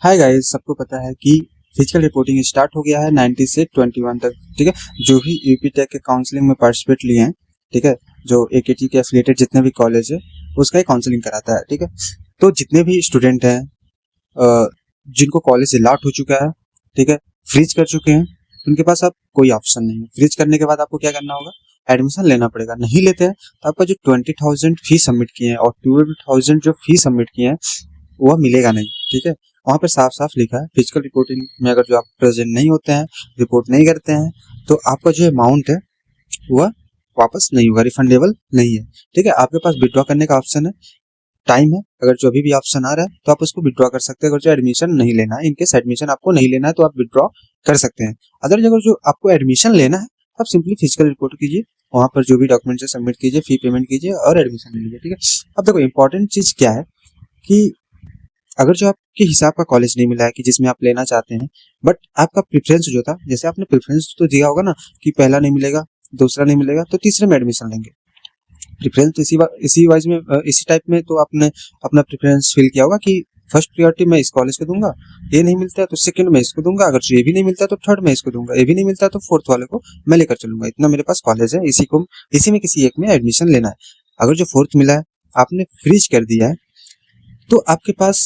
Hi guys, सबको पता है कि फिजिकल रिपोर्टिंग स्टार्ट हो गया है 90 से 21 तक। ठीक है, जो भी यूपी टेक के काउंसलिंग में पार्टिसिपेट लिए हैं, ठीक है, जो एकेटी के एफिलिएटेड जितने भी कॉलेज है उसका ही काउंसलिंग कराता है। ठीक है, तो जितने भी स्टूडेंट हैं जिनको कॉलेज अलॉट हो चुका है, ठीक है, फ्रीज कर चुके हैं, उनके पास अब कोई ऑप्शन नहीं है। फ्रीज करने के बाद आपको क्या करना होगा, एडमिशन लेना पड़ेगा। नहीं लेते हैं तो आपका जो 20,000 फी सबमिट किए हैं और 12,000 जो फी सबमिट किए हैं वह मिलेगा नहीं। ठीक है, वहाँ पर साफ साफ लिखा है फिजिकल रिपोर्टिंग में अगर जो आप प्रेजेंट नहीं होते हैं, रिपोर्ट नहीं करते हैं, तो आपका जो अमाउंट है वह वापस नहीं होगा, रिफंडेबल नहीं है। ठीक है, आपके पास विड्रॉ करने का ऑप्शन है, टाइम है। अगर जो अभी भी ऑप्शन आ रहा है तो आप उसको विड्रॉ कर सकते हैं। अगर जो एडमिशन नहीं लेना है, इनकेस एडमिशन आपको नहीं लेना है तो आप विड्रॉ कर सकते हैं। अदर अगर जो आपको एडमिशन लेना है तो आप सिंपली फिजिकल रिपोर्ट कीजिए, वहाँ पर जो भी डॉक्यूमेंट्स है सबमिट कीजिए, फी पेमेंट कीजिए और एडमिशन ले लीजिए। ठीक है, अब देखो इंपॉर्टेंट चीज क्या है कि अगर जो आपके हिसाब का कॉलेज नहीं मिला है कि जिसमें आप लेना चाहते हैं, बट आपका प्रेफरेंस जो था, जैसे आपने प्रेफरेंस तो दिया होगा ना कि पहला नहीं मिलेगा, दूसरा नहीं मिलेगा तो तीसरे में एडमिशन लेंगे। प्रेफरेंस तो इसी वाइज में इसी टाइप में तो आपने अपना प्रेफरेंस फिल किया होगा कि फर्स्ट प्रायोरिटी मैं इस कॉलेज को दूंगा, ये नहीं मिलता है तो सेकंड में इसको दूंगा, अगर ये भी नहीं मिलता है तो थर्ड में इसको दूंगा, ये भी नहीं मिलता है तो फोर्थ वाले को मैं लेकर चलूंगा। इतना मेरे पास कॉलेज है, इसी में किसी एक में एडमिशन लेना है। अगर जो फोर्थ मिला है आपने फ्रीज कर दिया है तो आपके पास,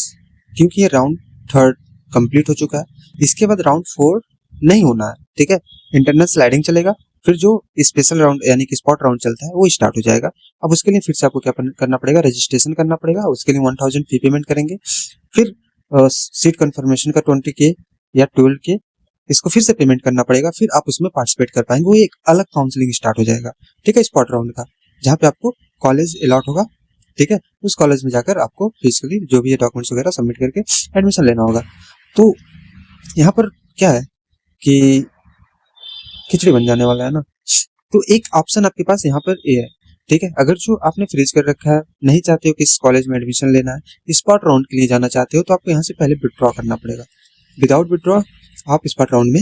क्योंकि ये राउंड थर्ड कंप्लीट हो चुका है, इसके बाद राउंड फोर नहीं होना है। ठीक है, इंटरनल स्लाइडिंग चलेगा, फिर जो स्पेशल राउंड यानी कि स्पॉट राउंड चलता है वो स्टार्ट हो जाएगा। अब उसके लिए फिर से आपको क्या करना पड़ेगा, रजिस्ट्रेशन करना पड़ेगा। उसके लिए 1000 फी पेमेंट करेंगे, फिर सीट कंफर्मेशन का 20K या 12K इसको फिर से पेमेंट करना पड़ेगा, फिर आप उसमें पार्टिसिपेट कर पाएंगे। वो एक अलग काउंसलिंग स्टार्ट हो जाएगा। ठीक है, स्पॉट राउंड का, जहाँ पे आपको कॉलेज अलॉट होगा। ठीक है, उस कॉलेज में जाकर आपको फिजिकली जो भी डॉक्यूमेंट्स वगैरह सबमिट करके एडमिशन लेना होगा। तो यहाँ पर क्या है कि खिचड़ी बन जाने वाला है ना। तो एक ऑप्शन आपके पास यहाँ पर ये है। ठीक है, अगर जो आपने फ्रीज कर रखा है, नहीं चाहते हो कि इस कॉलेज में एडमिशन लेना है, स्पॉट राउंड के लिए जाना चाहते हो, तो आपको यहाँ से पहले विड्रॉ करना पड़ेगा। विदाउट विड्रॉ आप स्पॉट राउंड में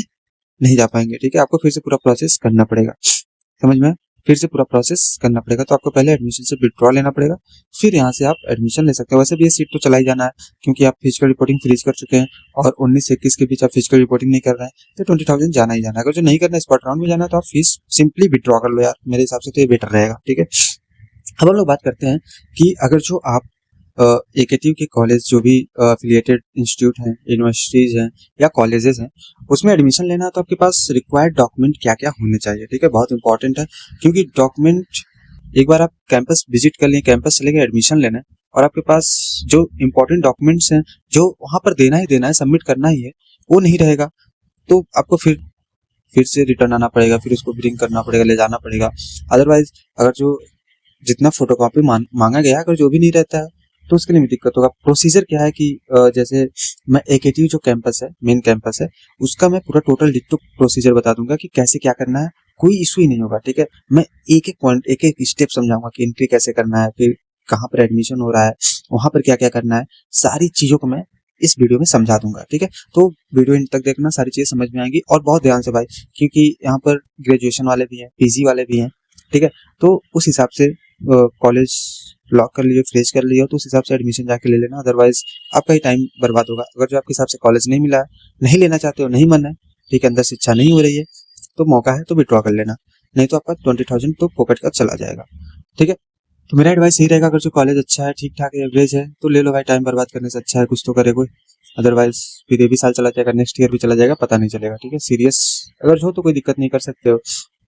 नहीं जा पाएंगे। ठीक है, आपको फिर से पूरा प्रोसेस करना पड़ेगा, समझ में, फिर से पूरा प्रोसेस करना पड़ेगा। तो आपको पहले एडमिशन से विड्रॉ लेना पड़ेगा, फिर यहाँ से आप एडमिशन ले सकते हो। वैसे भी ये सीट तो चला ही जाना है, क्योंकि आप फिजिकल रिपोर्टिंग फ्रीज कर चुके हैं और 19 से 21 के बीच आप फिजिकल रिपोर्टिंग नहीं कर रहे हैं, तो 20,000 जाना ही जाना है। अगर जो नहीं करना है, स्पॉट राउंड में जाना है, तो आप फीस सिंपली विड्रॉ कर लो यार, मेरे हिसाब से तो ये बेटर रहेगा। ठीक है, अब हम लोग बात करते हैं कि अगर जो आप एकेटीयू के कॉलेज जो भी अफिलिएटेड इंस्टीट्यूट हैं, यूनिवर्सिटीज हैं या कॉलेजेस हैं, उसमें एडमिशन लेना है तो आपके पास रिक्वायर्ड डॉक्यूमेंट क्या क्या होने चाहिए। ठीक है, बहुत इंपॉर्टेंट है, क्योंकि डॉक्यूमेंट एक बार आप कैंपस विजिट कर लें, कैंपस चले गए एडमिशन लेना है और आपके पास जो इंपॉर्टेंट डॉक्यूमेंट्स हैं जो वहां पर देना है, सबमिट करना ही है, वो नहीं रहेगा तो आपको फिर से रिटर्न आना पड़ेगा, फिर उसको ब्रिंग करना पड़ेगा, ले जाना पड़ेगा। अदरवाइज अगर जो जितना फोटोकॉपी मांगा गया अगर जो भी नहीं रहता है तो उसके लिए भी दिक्कत होगा। प्रोसीजर क्या है कि जैसे मैं एकेटीयू जो कैंपस है, मेन कैंपस है, उसका मैं पूरा टोटल डिटेल प्रोसीजर बता दूंगा कि कैसे क्या करना है, कोई इशू ही नहीं होगा। ठीक है, मैं एक एक पॉइंट, एक एक स्टेप समझाऊंगा कि एंट्री कैसे करना है, फिर कहाँ पर एडमिशन हो रहा है, वहां पर क्या क्या करना है, सारी चीजों को मैं इस वीडियो में समझा दूंगा। ठीक है, तो वीडियो इन तक देखना, सारी चीजें समझ में आएंगी और बहुत ध्यान से भाई, क्योंकि यहाँ पर ग्रेजुएशन वाले भी हैं, पीजी वाले भी हैं। ठीक है, तो उस हिसाब से कॉलेज लॉक कर लियो, फ्रेश कर लियो, तो उस हिसाब से एडमिशन जाके ले लेना, अदरवाइज आपका ही टाइम बर्बाद होगा। अगर जो आपके हिसाब से कॉलेज नहीं मिला है, नहीं लेना चाहते हो, नहीं मन है, ठीक है, अंदर से इच्छा नहीं हो रही है, तो मौका है तो विड्रॉ कर लेना, नहीं तो आपका 20,000 तो पॉकेट का चला जाएगा। ठीक है, तो मेरा एडवाइस यही रहेगा, अगर जो कॉलेज अच्छा है, ठीक ठाक है, एवरेज है, तो ले लो भाई, टाइम बर्बाद करने से अच्छा है कुछ तो करे कोई। अदरवाइज फिर ये भी साल चला जाएगा, नेक्स्ट ईयर भी चला जाएगा, पता नहीं चलेगा। ठीक है, सीरियस अगर हो तो कोई दिक्कत नहीं, कर सकते हो।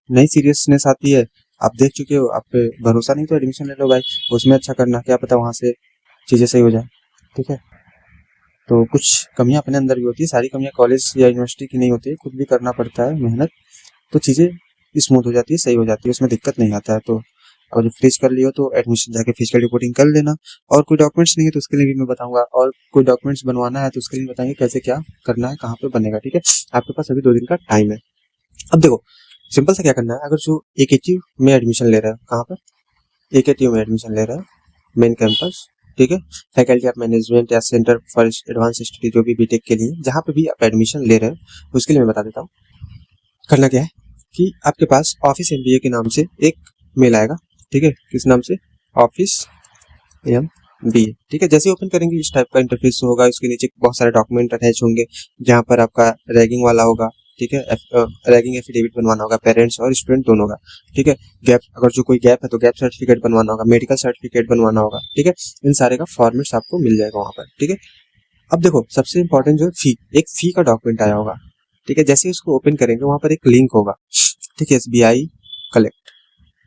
नहीं सीरियसनेस आती है, आप देख चुके हो, आप पे भरोसा नहीं तो एडमिशन ले लो भाई, उसमें अच्छा करना, क्या पता वहां से चीजें सही हो जाए। ठीक है, तो कुछ कमियां अपने अंदर भी होती है, सारी कमियां कॉलेज या यूनिवर्सिटी की नहीं होती है, खुद भी करना पड़ता है मेहनत, तो चीजें स्मूथ हो जाती है, सही हो जाती है, उसमें दिक्कत नहीं आता है। तो अगर जो फ्रीज कर लियो तो एडमिशन जाके फिजिकल रिपोर्टिंग कर लेना, और कोई डॉक्यूमेंट्स नहीं है तो उसके लिए भी मैं बताऊंगा, और कोई डॉक्यूमेंट्स बनवाना है तो उसके लिए बताएंगे कैसे क्या करना है, कहाँ पे बनेगा। ठीक है, आपके पास अभी 2 दिन का टाइम है। अब देखो सिंपल सा क्या करना है, अगर जो एकेटीयू में एडमिशन ले रहा है, कहाँ पर एकेटीयू में एडमिशन ले रहा है, मेन कैंपस, ठीक है, फैकल्टी ऑफ मैनेजमेंट या सेंटर फॉर एडवांस स्टडी, जो भी बीटेक के लिए जहाँ पे भी आप एडमिशन ले रहे हो, उसके लिए मैं बता देता हूँ। करना क्या है कि आपके पास ऑफिस एमबीए के नाम से एक मेल आएगा। ठीक है, किस नाम से, ऑफिस BA, ठीक है। जैसे ओपन करेंगे इस टाइप का इंटरफेस होगा, इसके नीचे बहुत सारे डॉक्यूमेंट अटैच होंगे जहाँ पर आपका रैगिंग वाला होगा, ठीक है। रैगिंग एफिडेविट बनवाना होगा पेरेंट्स और स्टूडेंट दोनों का, ठीक है। गैप, अगर जो कोई गैप है तो गैप सर्टिफिकेट बनवाना होगा, मेडिकल सर्टिफिकेट बनवाना होगा, ठीक है। इन सारे का फॉर्मेट्स आपको मिल जाएगा वहाँ पर, ठीक है। अब देखो सबसे इंपॉर्टेंट जो फी, एक फी का डॉक्यूमेंट आया होगा, ठीक है। जैसे उसको ओपन करेंगे वहाँ पर एक लिंक होगा, ठीक है, SBI कलेक्ट,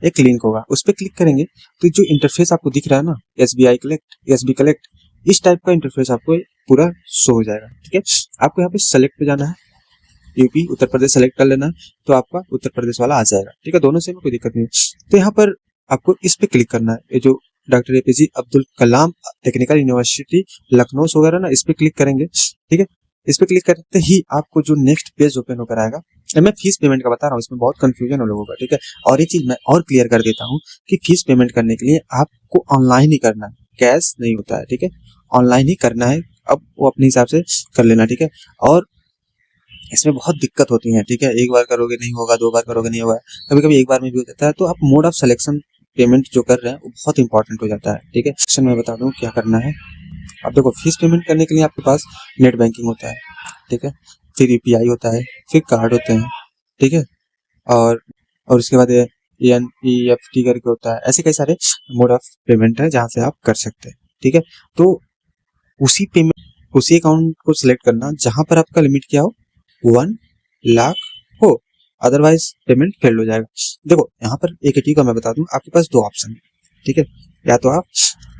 एक लिंक होगा, उस पर क्लिक करेंगे तो जो इंटरफेस आपको दिख रहा है ना, SBI कलेक्ट, SB कलेक्ट, इस टाइप का इंटरफेस आपको पूरा शो हो जाएगा, ठीक है। आपको यहाँ पे सेलेक्ट पे जाना है, यूपी उत्तर प्रदेश सेलेक्ट कर लेना है, तो आपका उत्तर प्रदेश वाला आ जाएगा, ठीक है। दोनों से में कोई दिक्कत नहीं है। तो यहाँ पर आपको इस पे क्लिक करना है, ये जो doctor APJ Abdul Kalam technical university Lucknow वगैरह ना, इस पे क्लिक करेंगे, ठीक है। इस पे क्लिक करते ही आपको जो नेक्स्ट पेज ओपन होकर आएगा, मैं फीस पेमेंट का बता रहा हूँ, इसमें बहुत कंफ्यूजन है लोगों का, ठीक है। और एक चीज मैं और क्लियर कर देता हूँ कि फीस पेमेंट करने के लिए आपको ऑनलाइन ही करना है, कैश नहीं होता है, ठीक है। ऑनलाइन ही करना है, अब वो अपने हिसाब से कर लेना, ठीक है। और इसमें बहुत दिक्कत होती है, ठीक है। एक बार करोगे नहीं होगा, 2 बार करोगे नहीं होगा, कभी कभी एक बार में भी हो जाता है। तो आप मोड ऑफ सिलेक्शन पेमेंट जो कर रहे हैं वो बहुत इंपॉर्टेंट हो जाता है, ठीक है। सेक्शन में बता दूं क्या करना है। अब देखो फीस पेमेंट करने के लिए आपके पास नेट बैंकिंग होता है, ठीक है, फिर UPI होता है, फिर कार्ड होते हैं, ठीक है। और उसके बाद NEFT करके होता है, ऐसे कई सारे मोड ऑफ पेमेंट है जहाँ से आप कर सकते हैं, ठीक है। तो उसी अकाउंट को सिलेक्ट करना जहां पर आपका लिमिट क्या हो, 1 लाख हो, अदरवाइज पेमेंट फेल हो जाएगा। देखो यहाँ पर AKT का मैं बता दूं, आपके पास 2 ऑप्शन है, ठीक है। या तो आप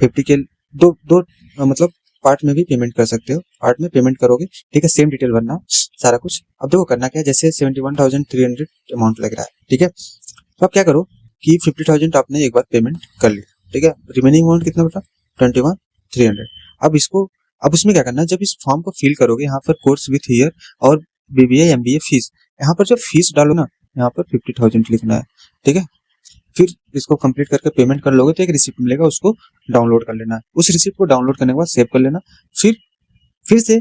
50 के दो दो मतलब पार्ट में भी पेमेंट कर सकते हो, पार्ट में पेमेंट करोगे, ठीक है। सेम डिटेल भरना सारा कुछ। अब देखो करना क्या है, जैसे 71,300 अमाउंट लग रहा है, ठीक है। तो आप क्या करो कि 50,000 आपने एक बार पेमेंट कर लिया, ठीक है। रिमेनिंग अमाउंट कितना बता, 21,300। अब उसमें क्या करना है, जब इस फॉर्म को फिल करोगे यहाँ पर कोर्स विथ ईयर और BBA MBA फीस, यहाँ पर जब फीस डालो ना, यहाँ पर 50,000 लिखना है, ठीक है। फिर इसको कंप्लीट करके पेमेंट कर लोगे तो एक रिसिप्ट मिलेगा, उसको डाउनलोड कर लेना है। उस रिसिप्ट को डाउनलोड करने के बाद सेव कर लेना। फिर से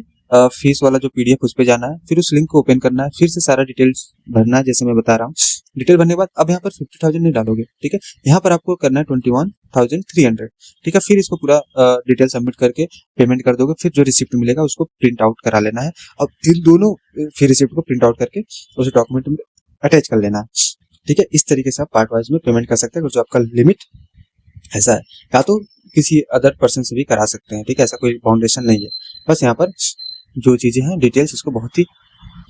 फीस वाला जो PDF उस पे जाना है, फिर उस लिंक को ओपन करना है, फिर से सारा डिटेल्स भरना है जैसे मैं बता रहा हूँ। डिटेल भरने के बाद अब यहाँ पर 50,000 नहीं डालोगे, ठीक है। यहाँ पर आपको करना है 21,300, ठीक है। फिर इसको पूरा डिटेल सबमिट करके पेमेंट कर दोगे, फिर जो रिसिप्ट मिलेगा उसको प्रिंट आउट करा लेना है। अब फिर दोनों फिर रिसिप्ट को प्रिंट आउट करके उस डॉक्यूमेंट में अटैच कर लेना है, ठीक है। इस तरीके से आप पार्ट वाइज में पेमेंट कर सकते हैं। जो आपका लिमिट ऐसा है, या तो किसी अदर पर्सन से भी करा सकते हैं, ठीक है। ऐसा कोई बाउंडेशन नहीं है, बस यहाँ पर जो चीजें हैं डिटेल्स उसको बहुत ही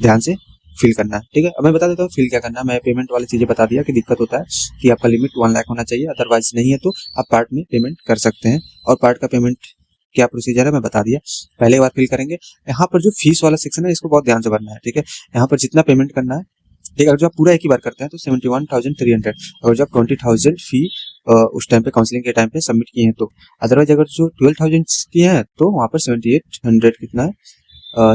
ध्यान से फिल करना है, ठीक है। अब मैं बता देता हूँ फिल क्या करना है। मैं पेमेंट वाली चीजें बता दिया कि दिक्कत होता है कि आपका लिमिट 1 लाख होना चाहिए, अदरवाइज नहीं है तो आप पार्ट में पेमेंट कर सकते हैं। और पार्ट का पेमेंट क्या प्रोसीजर है मैं बता दिया, पहले बार फिल करेंगे। यहाँ पर जो फीस वाला सेक्शन है इसको बहुत ध्यान से भरना है, ठीक है। यहाँ पर जितना पेमेंट करना है, ठीक है। अगर जो आप पूरा एक ही बार करते हैं तो 71,300, अगर जो आप 20,000 फी उस टाइम पे काउंसलिंग के टाइम पे सबमिट किए हैं तो, अदरवाइज अगर जो 12,000 किए हैं तो वहाँ पर 7800 कितना है,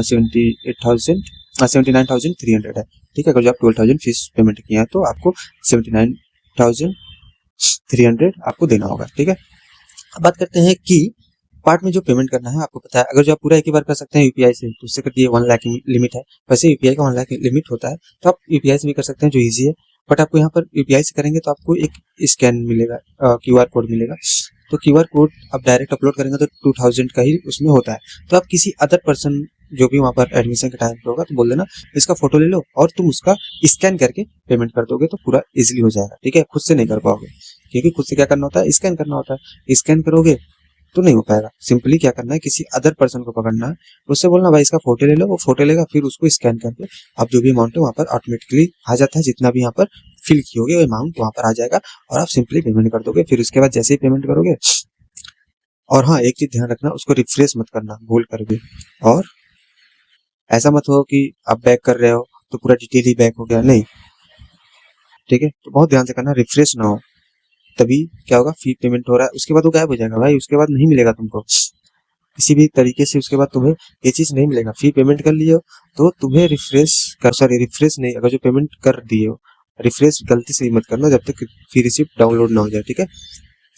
79,300 है, ठीक है। अगर जो आप 12,000 फीस पेमेंट किए हैं तो आपको 79,300 आपको देना होगा, ठीक है। अब बात करते हैं कि पार्ट में जो पेमेंट करना है, आपको पता है अगर जो आप पूरा एक ही बार कर सकते हैं UPI से तो उससे कर दिए 1 लाख लिमिट है, वैसे UPI का 1 लाख लिमिट होता है, तो आप UPI से भी कर सकते हैं जो ईजी है। बट आपको यहाँ पर UPI से करेंगे तो आपको एक स्कैन मिलेगा, QR कोड मिलेगा। तो QR कोड आप डायरेक्ट अपलोड करेंगे तो 2,000 का ही उसमें होता है। तो आप किसी अदर पर्सन जो भी वहाँ पर एडमिशन के टाइम पे होगा तो बोल देना इसका फोटो ले लो और तुम उसका स्कैन करके पेमेंट कर दोगे तो पूरा इजीली हो जाएगा, ठीक है। खुद से नहीं कर पाओगे, क्योंकि खुद से क्या करना होता है, स्कैन करना होता है। स्कैन करोगे तो नहीं हो पाएगा। सिंपली क्या करना है, किसी अदर पर्सन को पकड़ना है, उससे बोलना भाई इसका फोटो ले लो, वो फोटो लेगा, फिर उसको स्कैन करके आप जो भी अमाउंट है वहाँ पर ऑटोमेटिकली आ जाता है, जितना भी यहाँ पर फिल किए वो अमाउंट वहाँ पर आ जाएगा और आप सिंपली पेमेंट कर दोगे। फिर उसके बाद जैसे ही पेमेंट करोगे, और हाँ एक चीज ध्यान रखना, उसको रिफ्रेश मत करना भूल कर भी, और ऐसा मत हो कि आप बैक कर रहे हो तो पूरा डिटेल ही बैक हो गया, नहीं, ठीक है। तो बहुत ध्यान से करना, रिफ्रेश ना हो, तभी क्या होगा, फी पेमेंट हो रहा है उसके बाद वो गायब हो जाएगा भाई, उसके बाद नहीं मिलेगा तुमको किसी भी तरीके से। उसके बाद तुम्हें ये चीज नहीं मिलेगा। फी पेमेंट कर लिए हो तो तुम्हें रिफ्रेश नहीं, अगर जो पेमेंट कर दिए हो रिफ्रेश गलती से ही मत करना जब तक फी रिसिप्ट डाउनलोड ना हो जाए, ठीक है।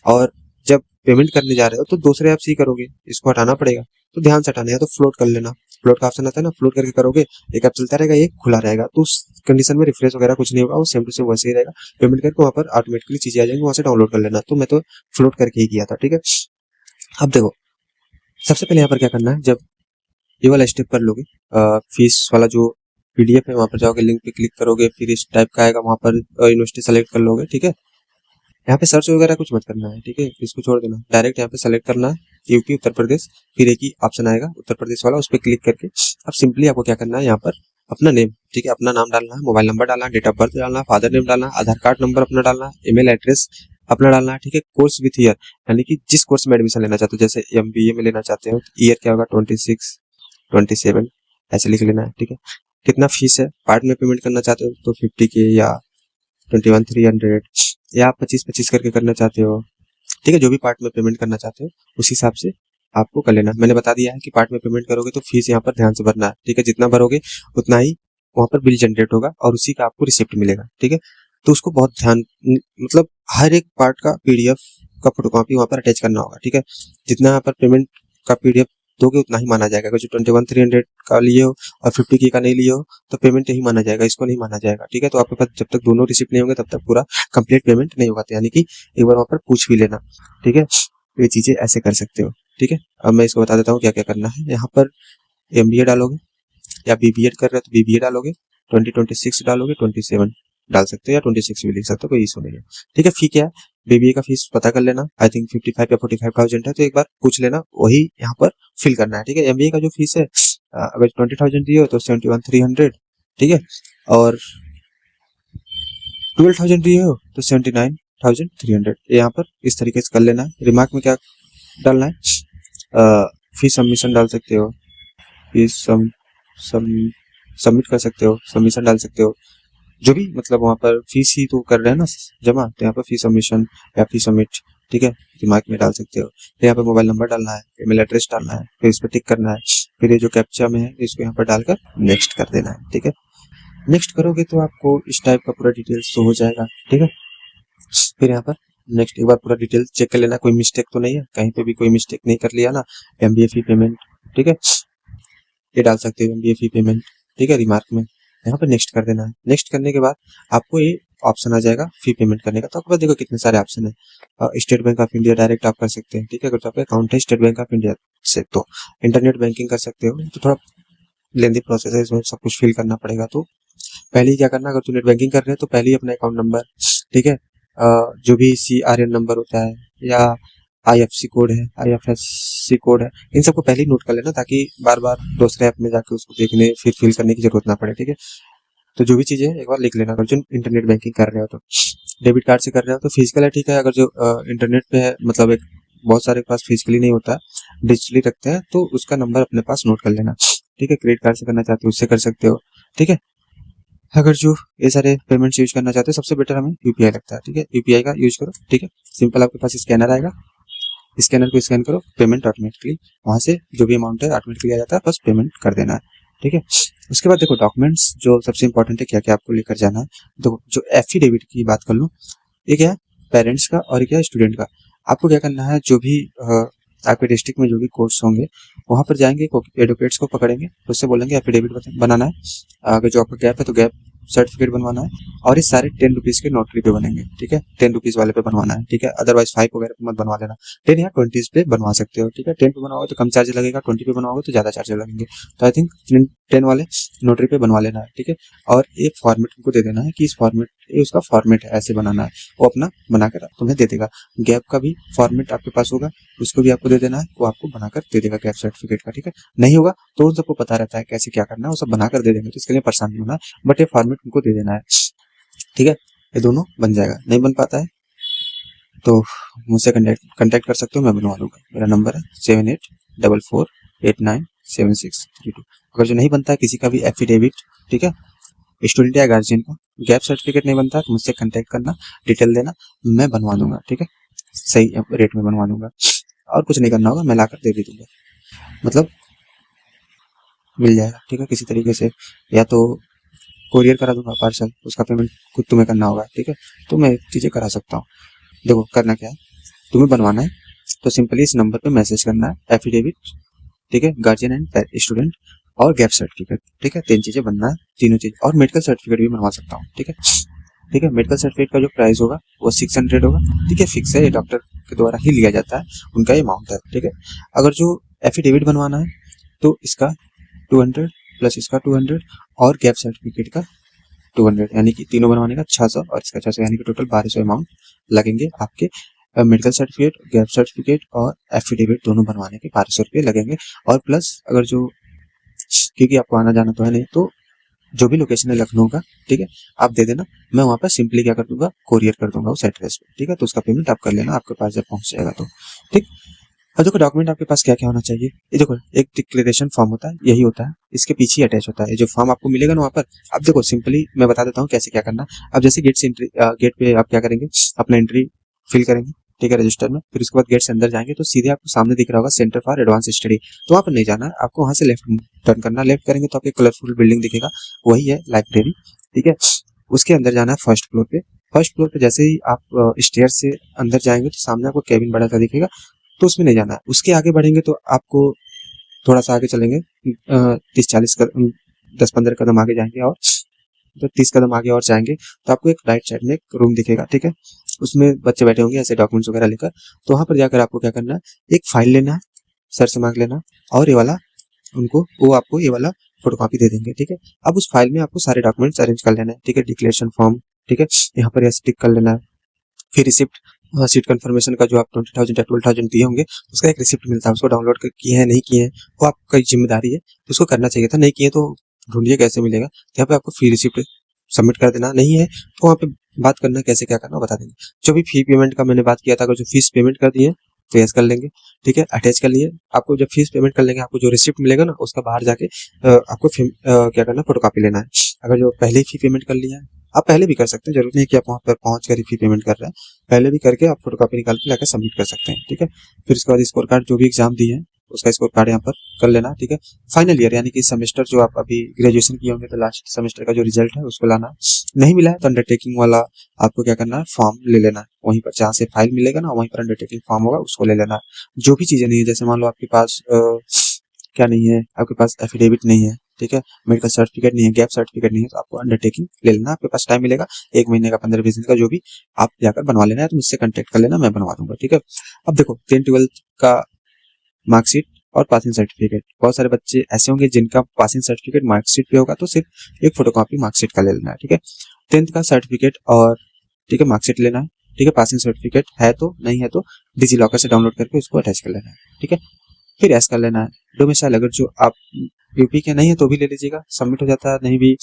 और जब पेमेंट करने जा रहे हो तो दूसरे ऐप से ही करोगे, इसको हटाना पड़ेगा, तो ध्यान से हटाना है। तो फ्लोट कर लेना, फ्लोट का ऑप्शन आता है ना, फ्लोट करके करोगे, एक ऐप चलता रहेगा एक खुला रहेगा, तो उस कंडीशन में रिफ्रेश वगैरह कुछ नहीं होगा, वो सेम टू सेम वैसे ही रहेगा। पेमेंट करके वहाँ पर ऑटोमेटिकली चीजें आ जाएंगी, वहाँ से डाउनलोड कर लेना। तो मैं तो फ्लोट करके ही किया था, ठीक है। अब देखो, सबसे पहले यहाँ पर क्या करना है, जब ये वाला स्टेप कर लोगे, फीस वाला जो पीडीएफ है वहाँ पर जाओगे, लिंक पे क्लिक करोगे, फिर इस टाइप का आएगा, वहाँ पर यूनिवर्सिटी सेलेक्ट कर लोगे। ठीक है, यहाँ पे सर्च वगैरह कुछ मत करना है। ठीक है, इसको छोड़ देना, डायरेक्ट यहाँ पे सेलेक्ट करना है यूपी उत्तर प्रदेश, फिर एक ही ऑप्शन आएगा उत्तर प्रदेश वाला, उस पर क्लिक करके अब सिंपली आपको क्या करना है, यहाँ पर अपना नेम, ठीक है, अपना नाम डालना है, मोबाइल नंबर डालना है, डेट ऑफ बर्थ डालना है, फादर नेम डालना है, आधार कार्ड नंबर अपना डालना है, ईमेल एड्रेस अपना डालना है। ठीक है, कोर्स विथ ईयर, यानी कि जिस कोर्स में एडमिशन लेना चाहते हो, जैसे एमबीए में लेना चाहते हो, ईयर क्या होगा 26, 27 ऐसे लिख लेना है। ठीक है, कितना फीस है, पार्ट में पेमेंट करना चाहते हो तो 50K या 21,300 या आप 25-25 करके करना चाहते हो। ठीक है, जो भी पार्ट में पेमेंट करना चाहते हो उस हिसाब से आपको कर लेना। मैंने बता दिया है कि पार्ट में पेमेंट करोगे तो फीस यहाँ पर ध्यान से भरना है। ठीक है, जितना भरोगे उतना ही वहाँ पर बिल जनरेट होगा और उसी का आपको रिसिप्ट मिलेगा। ठीक है, तो उसको बहुत ध्यान, मतलब हर एक पार्ट का पीडीएफ का फोटोकॉपी वहाँ पर अटैच करना होगा। ठीक है, जितना यहाँ पर पेमेंट का पीडीएफ दोगे उतना ही माना जाएगा। अगर जो 21,300 का लिए हो और 50K का नहीं लिए हो तो पेमेंट नहीं माना जाएगा, इसको नहीं माना जाएगा। ठीक है, तो आपके पास जब तक दोनों रिसिप्ट नहीं होंगे तब तक पूरा कंप्लीट पेमेंट नहीं होगा, यानी कि एक बार वहाँ पर पूछ भी लेना। ठीक है, ये चीजें ऐसे कर सकते हो। ठीक है, अब मैं इसको बता देता हूँ क्या क्या करना है। यहाँ पर एमबीए डालोगे या बीबीएड कर रहे हो तो बीबीए डालोगे, 2026 डालोगे, 27 डाल सकते हो या 26 भी लिख सकते हो, कोई इशू नहीं है। ठीक है, फी क्या है, बीबीए का फीस पता कर लेना, आई थिंक 55 या 45,000 है, तो एक बार पूछ लेना, वही यहाँ पर फिल करना है। ठीक है, एमबीए का जो फीस है, अगर 20,000 दिए हो तो 71,300। ठीक है, और 12,000 दिए हो तो 79,300, यहाँ पर इस तरीके से कर लेना है। रिमार्क में क्या डालना है, फी सबमिशन डाल सकते हो, फी सबमिट कर सकते हो, सबमिशन डाल सकते हो, जो भी, मतलब वहाँ पर फीस ही तो कर रहे हैं ना जमा, तो यहाँ पर फी सबमिशन या फी सबमिट, ठीक है, दिमाग में डाल सकते हो। यहाँ पर मोबाइल नंबर डालना है, ईमेल एड्रेस डालना है, फिर इस पर टिक करना है, फिर ये जो कैप्चा में है इसको यहाँ पर डालकर नेक्स्ट कर देना है। ठीक है, नेक्स्ट करोगे तो आपको इस टाइप का पूरा डिटेल्स शो हो जाएगा। ठीक है, फिर यहाँ पर नेक्स्ट एक बार पूरा डिटेल चेक कर लेना, कोई मिस्टेक तो नहीं है, कहीं पे भी कोई मिस्टेक नहीं कर लिया ना। एमबीए फी पेमेंट, ठीक है, ये डाल सकते हो एमबीए फी पेमेंट। ठीक है, रिमार्क में यहाँ पर नेक्स्ट कर देना है। नेक्स्ट करने के बाद आपको ये ऑप्शन आ जाएगा फी पेमेंट करने का, तो आपके पास देखो कितने सारे ऑप्शन है। State bank of India direct आप कर सकते हैं। ठीक है, अगर आपका अकाउंट है स्टेट बैंक ऑफ इंडिया से तो इंटरनेट बैंकिंग कर सकते हो, तो थोड़ा लेंदी प्रोसेस है, इसमें सब कुछ फिल करना पड़ेगा। तो पहले ही क्या करना, अगर तुम नेट बैंकिंग कर रहे हो तो पहले ही अपना अकाउंट नंबर, ठीक है, जो भी CRN नंबर होता है या IFC कोड है, IFSC कोड है, इन सबको पहले ही नोट कर लेना, ताकि बार बार दूसरे ऐप में जाकर उसको देखने फिर फिल करने की जरूरत ना पड़े। ठीक है, तो जो भी चीजें एक बार लिख लेना। अगर जो इंटरनेट बैंकिंग कर रहे हो तो डेबिट कार्ड से कर रहे हो तो फिजिकल है, ठीक है। अगर जो इंटरनेट पे है, मतलब एक बहुत सारे के पास फिजिकली नहीं होता, डिजिटली रखते हैं, तो उसका नंबर अपने पास नोट कर लेना। ठीक है, क्रेडिट कार्ड से करना चाहते हो उससे कर सकते हो। ठीक है, अगर जो ये सारे पेमेंट्स यूज करना चाहते हो, सबसे बेटर हमें यूपीआई लगता है। ठीक है, यूपीआई का यूज करो। ठीक है, सिंपल, आपके पास स्कैनर आएगा, स्कैनर को स्कैन करो, पेमेंट ऑटोमेटिकली वहां से जो भी अमाउंट है ऑटोमेटिकली आ जाता है, बस पेमेंट कर देना है। ठीक है, उसके बाद देखो डॉक्यूमेंट्स जो सबसे इंपॉर्टेंट है, क्या क्या आपको लेकर जाना है। देखो, जो एफिडेविट की बात कर लो, ये क्या है, पेरेंट्स का और क्या है, स्टूडेंट का। आपको क्या करना है, जो भी आपके डिस्ट्रिक्ट में जो भी कोर्स होंगे वहां पर जाएंगे, एडवोकेट्स को पकड़ेंगे, उससे बोलेंगे एफिडेविट बनाना है। अगर जो आपका गैप है तो गैप सर्टिफिकेट बनवाना है, और ये सारे 10 रुपीज के नोटरी पे बनेंगे। ठीक है, 10 रुपीज वाले पे बनवाना है। ठीक है, अदरवाइज 5 वगैरह पे मत बनवा लेना, 10 या 20 पे बनवा सकते हो। ठीक है, 10 पे बनवाओगे तो कम चार्ज लगेगा, 20 पे बनवाओगे तो ज्यादा चार्ज लगेंगे। तो आई थिंक 10 वाले नोटरी पे बनवा लेना है। ठीक है, और एक फॉर्मेट उनको दे देना है कि इस फॉर्मेट, ये उसका फॉर्मेट है, ऐसे बनाना है, वो अपना बनाकर तुम्हें दे देगा। गैप का भी फॉर्मेट आपके पास होगा, उसको भी आपको दे देना है, वो आपको बनाकर दे देगा गैप सर्टिफिकेट का। ठीक है, नहीं होगा तो उन सबको पता रहता है कैसे क्या करना है, वो सब बनाकर दे देंगे, तो इसके लिए परेशान नहीं होना, बट ये फॉर्मेट उनको दे देना है। ठीक है, ये दोनों बन जाएगा। नहीं बन पाता है तो मुझसे कंटेक्ट कर सकते हो, मैं बनवा दूंगा। मेरा नंबर है 7844897632। अगर जो नहीं बनता है किसी का भी एफिडेविट, ठीक है, स्टूडेंट या गार्जियन का गैप सर्टिफिकेट नहीं बनता तो मुझसे कांटेक्ट करना, डिटेल देना, मैं बनवा दूंगा। ठीक है, सही रेट में बनवा दूंगा, और कुछ नहीं करना होगा, मैं लाकर दे भी दूंगा, मतलब मिल जाएगा। ठीक है, किसी तरीके से, या तो कोरियर करा दूंगा पार्सल, उसका पेमेंट खुद तुम्हें करना होगा। ठीक है, तो मैं चीजें करा सकता हूँ। देखो करना क्या है, तुम्हें बनवाना है तो सिंपली इस नंबर पे मैसेज करना है एफिडेविट, ठीक है, गार्जियन एंड स्टूडेंट, और गैप सर्टिफिकेट। ठीक है, 3 चीजें बनना है, तीनों चीज, और मेडिकल सर्टिफिकेट भी बनवा सकता हूँ। ठीक है, ठीक है। मेडिकल सर्टिफिकेट का जो प्राइस होगा वो 600 होगा, ठीक है, फिक्स है, ये डॉक्टर के द्वारा ही लिया जाता है, उनका ये अमाउंट है, ठीक है। अगर जो एफिडेविट बनवाना है तो इसका 200 प्लस इसका 200 और गैप सर्टिफिकेट का 200, यानी कि तीनों बनवाने का 600 और इसका 600, यानी कि टोटल 1200 अमाउंट लगेंगे आपके मेडिकल सर्टिफिकेट, गैप सर्टिफिकेट और एफिडेविट दोनों बनवाने के 1200 रुपये लगेंगे। और प्लस अगर जो, क्योंकि आपको आना जाना तो है नहीं, तो जो भी लोकेशन है लखनऊ का, ठीक है, आप दे देना, मैं वहाँ पर सिंपली क्या कर दूंगा, कोरियर कर दूंगा उस एड्रेस पे, ठीक है। तो उसका पेमेंट आप कर लेना, आपके पास जब पहुंच जाएगा तो, ठीक। और देखो डॉक्यूमेंट आपके पास क्या क्या होना चाहिए, ये देखो एक डिक्लेरेशन फॉर्म होता है, यही होता है, इसके पीछे अटैच होता है जो फॉर्म आपको मिलेगा ना वहाँ पर। अब देखो सिंपली मैं बता देता हूँ कैसे क्या करना। अब जैसे गेट से एंट्री, गेट पे आप क्या करेंगे, अपना एंट्री फिल करेंगे, ठीक है, रजिस्टर में। फिर उसके बाद गेट से अंदर जाएंगे तो सीधे आपको सामने दिख रहा होगा सेंटर फॉर एडवांस स्टडी, तो वहाँ पर नहीं जाना है आपको, वहाँ से लेफ्ट टर्न करना। लेफ्ट करेंगे तो आपको कलरफुल बिल्डिंग दिखेगा, वही है लाइब्रेरी, ठीक है। उसके अंदर जाना है फर्स्ट फ्लोर पे। फर्स्ट फ्लोर पे जैसे ही आप स्टेयर से अंदर जाएंगे तो सामने आपको केबिन बड़ा सा दिखेगा, तो उसमें नहीं जाना है। उसके आगे बढ़ेंगे तो आपको थोड़ा सा आगे चलेंगे, 30-40 कदम, 10-15 कदम आगे जाएंगे और तो 30 कदम आगे और जाएंगे तो आपको एक राइट साइड में एक रूम दिखेगा, ठीक है। उसमें बच्चे बैठे होंगे ऐसे डॉक्यूमेंट्स वगैरह लेकर। तो वहां पर जाकर आपको क्या करना है, एक फाइल लेना है, सर से मांग लेना, और ये वाला उनको, वो आपको ये वाला फोटोकॉपी दे देंगे, ठीक है। अब उस फाइल में आपको सारे डॉक्यूमेंट्स अरेंज कर लेना है, ठीक है। डिक्लेरेशन फॉर्म, ठीक है, यहाँ पर यस टिक कर लेना है। फिर रिसिप्ट, सीट कंफर्मेशन का जो आप 20,000 या 12,000 दिए होंगे उसका एक रिसिप्ट मिलता है, उसको डाउनलोड किए हैं नहीं किए हैं वो आपका जिम्मेदारी है, तो उसको करना चाहिए था, नहीं किए तो ढूंढिए कैसे मिलेगा। तो यहाँ पे आपको फी रिसिप्ट सबमिट कर देना, नहीं है तो वहाँ पे बात करना कैसे क्या करना बता देंगे। जो भी फी पेमेंट का मैंने बात किया था, अगर जो फीस पेमेंट कर दिए तो यस कर लेंगे, ठीक है, अटैच कर लिए। आपको जब फीस पेमेंट कर लेंगे आपको जो रिसिप्ट मिलेगा ना उसका बाहर जाके आपको क्या करना, फोटोकॉपी लेना है। अगर जो पहले ही फी पेमेंट कर लिया है, आप पहले भी कर सकते हैं, जरूरी नहीं कि आप वहाँ पर पहुंच कर ही फी पेमेंट कर रहे हैं, पहले भी करके आप फोटोकॉपी निकाल के लाकर सबमिट कर सकते हैं, ठीक है। फिर इसके बाद स्कोर कार्ड, जो भी एग्जाम दिए हैं उसका स्कोर कार्ड यहाँ पर कर लेना, ठीक है। फाइनल ईयर यानी कि सेमेस्टर जो आप अभी ग्रेजुएशन किए होंगे तो लास्ट सेमेस्टर का जो रिजल्ट है उसको लाना, नहीं मिला है तो अंडरटेकिंग वाला आपको क्या करना है, फॉर्म ले लेना है, वहीं पर जहाँ से फाइल मिलेगा ना वहीं पर अंडरटेकिंग फॉर्म होगा उसको ले लेना है। जो भी चीजें नहीं है, जैसे मान लो आपके पास क्या नहीं है, आपके पास एफिडेविट नहीं है, ठीक है, मेडिकल सर्टिफिकेट नहीं है, गैप सर्टिफिकेट नहीं है, तो आपको अंडरटेकिंग ले लेना, आपके पास टाइम मिलेगा 1 महीने का, 15-20 दिन का, जो भी आप जाकर बनवा लेना है, तो मुझसे कांटेक्ट कर लेना, मैं बनवा दूंगा, ठीक है। अब देखो 10-12 का मार्कशीट और पासिंग सर्टिफिकेट, बहुत सारे बच्चे ऐसे होंगे जिनका पासिंग सर्टिफिकेट मार्कशीट पे होगा, तो सिर्फ एक फोटोकॉपी मार्कशीट का ले लेना है, ठीक है। 10th का सर्टिफिकेट और, ठीक है, मार्कशीट लेना है, ठीक है। पासिंग सर्टिफिकेट है तो, नहीं है तो डिजी लॉकर से डाउनलोड करके उसको अटैच कर लेना है, ठीक है। फिर एस कर लेना है। डोमिसाइल अगर जो आप यूपी के नहीं है तो भी ले लीजिएगा, सबमिट हो जाता है, नहीं भी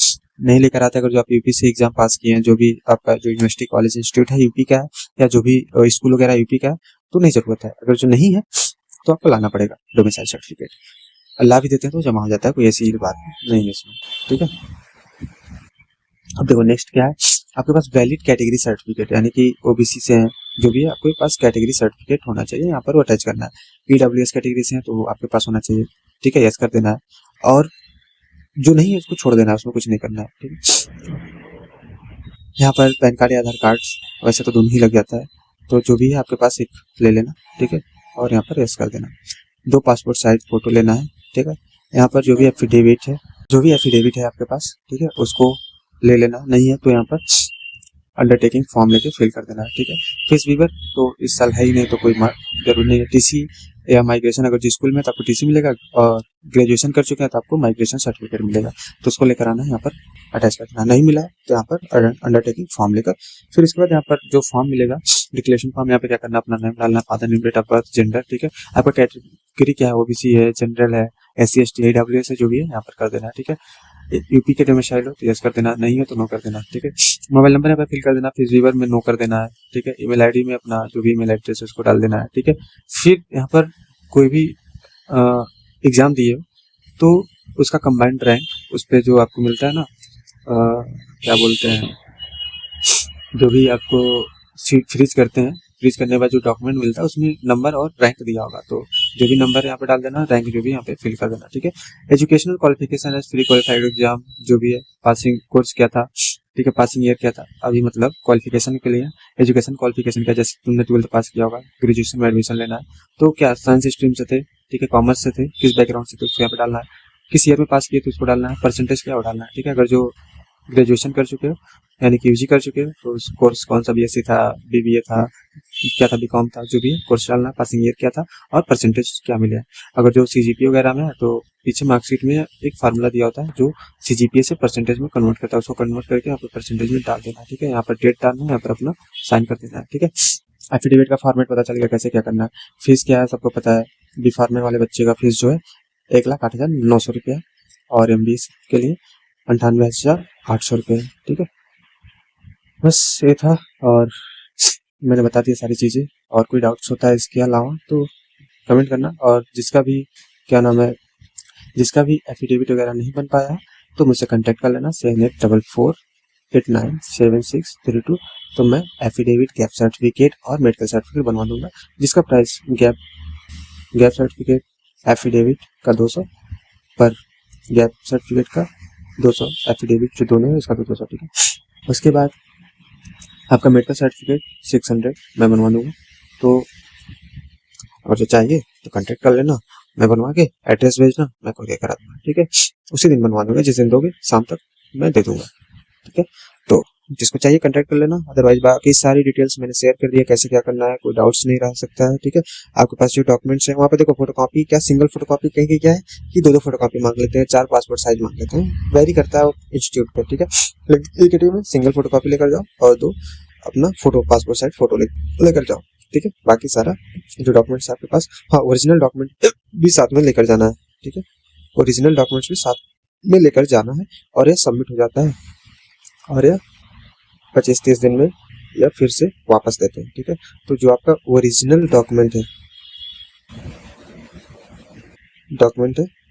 नहीं लेकर आते, अगर जो आप यूपी से एग्जाम पास किए हैं, जो भी आपका जो यूनिवर्सिटी कॉलेज इंस्टीट्यूट है यूपी का है, या जो भी स्कूल वगैरह यूपी का है, तो नहीं जरूरत है। अगर जो नहीं है तो आपको लाना पड़ेगा डोमिसाइल सर्टिफिकेट। अल्लाह भी देते हैं तो जमा हो जाता है, कोई ऐसी बात नहीं है इसमें, ठीक है। अब देखो नेक्स्ट क्या है, आपके पास वैलिड कैटेगरी सर्टिफिकेट, यानी कि ओबीसी से हैं जो भी है, आपके पास कैटेगरी सर्टिफिकेट होना चाहिए, यहाँ पर वो अटैच करना है। पीडब्ल्यूएस कैटेगरी से है तो आपके पास होना चाहिए, ठीक है, यस कर देना है। और जो नहीं है उसको छोड़ देना है, उसमें कुछ नहीं करना है, ठीक है। यहाँ पर पैन कार्ड या आधार कार्ड वैसे तो दोनों ही लग जाता है, तो जो भी है आपके पास एक ले लेना, ठीक है, और यहाँ पर यस कर देना। 2 पासपोर्ट साइज फोटो लेना है, ठीक है। यहाँ पर जो भी एफिडेविट है आपके पास, ठीक है, उसको ले लेना, नहीं है तो यहाँ पर अंडरटेकिंग फॉर्म लेके फिल कर देना है, ठीक है। फीस वीवर तो इस साल है ही नहीं तो कोई जरूरी नहीं है। टीसी या माइग्रेशन, अगर जो स्कूल में तो आपको टीसी मिलेगा, और ग्रेजुएशन कर चुके हैं तो आपको माइग्रेशन सर्टिफिकेट मिलेगा, तो उसको लेकर आना है, यहाँ पर अटैच कर देना। नहीं मिला है तो यहाँ पर अंडरटेकिंग फॉर्म लेकर, फिर इसके बाद यहाँ पर जो फॉर्म मिलेगा डिक्लेरेशन फॉर्म, यहाँ पे क्या करना, अपना नाम डालना, father name, date of birth, gender, ठीक है। आपका कैटेगरी क्या है, ओबीसी है, जनरल है, SC ST AWS है, जो भी है यहाँ पर कर देना, ठीक है। यूपी के डोमिसाइल हो तो यस कर देना, नहीं है तो नो कर देना, ठीक है। मोबाइल नंबर यहाँ पे फिल कर देना, फीस वीवर में नो कर देना है, ठीक है। ईमेल आईडी में अपना जो भी ईमेल एड्रेस है उसको डाल देना है, ठीक है। फिर यहाँ पर कोई भी एग्जाम दिए हो तो उसका कंबाइंड रैंक उस पर जो आपको मिलता है ना, क्या बोलते हैं, जो भी आपको सीट फ्रीज करते हैं, फ्रीज करने के बाद जो डॉक्यूमेंट मिलता है उसमें नंबर और रैंक दिया होगा, तो जो भी नंबर यहाँ पे डाल देना, रैंक जो भी यहाँ पे फिल कर देना, ठीक है। एजुकेशनल क्वालिफिकेशन है, फ्री क्वालिफाइड एग्जाम जो भी है, पासिंग कोर्स क्या था, ठीक है, पासिंग ईयर क्या था, अभी मतलब क्वालिफिकेशन के लिए एजुकेशन क्वालिफिकेशन क्या, जैसे तुमने 12th पास किया होगा, ग्रेजुएशन में एडमिशन लेना है तो क्या साइंस स्ट्रीम से थे, ठीक है, कॉमर्स से थे, किस बैकग्राउंड से थे उसको यहाँ पे डालना है, किस ईयर में पास किए तो उसको डालना है, परसेंटेज क्या डालना है, ठीक है। अगर जो ग्रेजुएशन कर चुके हो यानी कि यूजी कर चुके हो तो उस कोर्स कौन सा बीएससी था, बीबीए था, क्या था, बीकॉम था, जो भी है कोर्स डालना, पासिंग ईयर क्या था और परसेंटेज क्या मिले है। अगर जो सीजीपीए वगैरह में है तो पीछे मार्कशीट में एक फार्मूला दिया होता है जो सीजीपीए से परसेंटेज में कन्वर्ट करता है, उसको कन्वर्ट करके यहाँ पर परसेंटेज में डाल देना है। ठीक है, यहाँ पर डेट डालना है, यहाँ पर अपना साइन कर देना है। ठीक है, एफिडेविट का फॉर्मेट पता चल गया कैसे क्या करना है। फीस क्या है सबको पता है, बी फार्मे वाले बच्चे का फीस जो है 1,08,900 रुपये और एमबीएस के लिए 98,800 रुपये। ठीक है, बस ये था और मैंने बता दिया सारी चीज़ें। और कोई डाउट्स होता है इसके अलावा तो कमेंट करना। और जिसका भी क्या नाम है, जिसका भी एफिडेविट वगैरह नहीं बन पाया तो मुझसे कांटेक्ट कर लेना 7844897632। तो मैं एफिडेविट, गैप सर्टिफिकेट और मेडिकल सर्टिफिकेट बनवा दूंगा, जिसका प्राइस गैप सर्टिफिकेट एफिडेविट का 200 पर गैप सर्टिफिकेट का 200, एफिडेविट जो दोनों है इसका 200। ठीक है, उसके बाद आपका मेडिकल सर्टिफिकेट 600 मैं बनवा दूंगा। तो और जो चाहिए तो कांटेक्ट कर लेना, मैं बनवा के एड्रेस भेजना, मैं कोरियर करा दूंगा। ठीक है, उसी दिन बनवा दूंगा, जिस दिन दोगे शाम तक मैं दे दूंगा। ठीक है, तो जिसको चाहिए कांटेक्ट कर लेना। अदरवाइज बाकी सारी डिटेल्स मैंने शेयर कर दिया, कैसे क्या करना है, कोई डाउट्स नहीं रह सकता है। ठीक है, आपके पास जो डॉक्यूमेंट्स है वहाँ पे देखो, फोटोकॉपी क्या सिंगल फोटोकॉपी कहीं की क्या है कि 2-2 फोटोकॉपी मांग लेते हैं, 4 पासपोर्ट साइज मांग लेते हैं, वेरी करता है इंस्टीट्यूट पे। ठीक है, लेकिन एक में सिंगल फोटोकॉपी लेकर जाओ और 2 अपना फोटो पासपोर्ट साइज फोटो लेकर जाओ। ठीक है, बाकी सारा जो डॉक्यूमेंट्स आपके पास, हाँ ओरिजिनल डॉक्यूमेंट भी साथ में लेकर जाना है। ठीक है, ओरिजिनल डॉक्यूमेंट्स भी साथ में लेकर जाना है और यह सबमिट हो जाता है और यह 25-30 दिन में या फिर से वापस देते हैं। ठीक है, तो जो आपका ओरिजिनल डॉक्यूमेंट है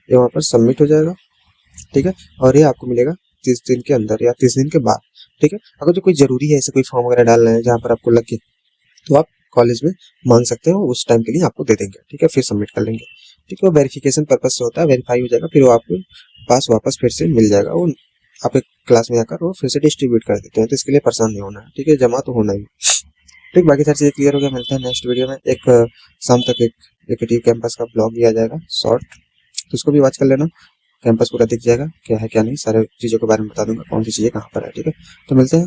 ये वहाँ पर सबमिट हो जाएगा। ठीक है, और ये आपको मिलेगा 30 दिन के अंदर या 30 दिन के बाद। ठीक है, अगर जो कोई जरूरी है ऐसे कोई फॉर्म वगैरह डालना है जहाँ पर आपको लगे तो आप कॉलेज में मांग सकते हो, उस टाइम के लिए आपको दे देंगे। ठीक है, फिर सबमिट कर लेंगे। ठीक है, वो वेरिफिकेशन पर्पज से होता है, वेरीफाई हो जाएगा, फिर वो आपके पास वापस फिर से मिल जाएगा। वो आपके क्लास में आकर वो फिर से डिस्ट्रीब्यूट कर देते हैं, तो इसके लिए परेशान नहीं होना है। ठीक है, जमा तो होना ही। ठीक, बाकी सारी चीज़ें क्लियर हो गया। मिलते हैं नेक्स्ट वीडियो में। एक शाम तक एक एकेटी कैंपस का ब्लॉग दिया जाएगा शॉर्ट, तो उसको भी वॉच कर लेना। कैंपस पूरा दिख जाएगा, क्या है क्या नहीं, सारे चीज़ों के बारे में बता दूंगा, कौन सी चीज़ें कहाँ पर है। ठीक है, तो मिलते हैं।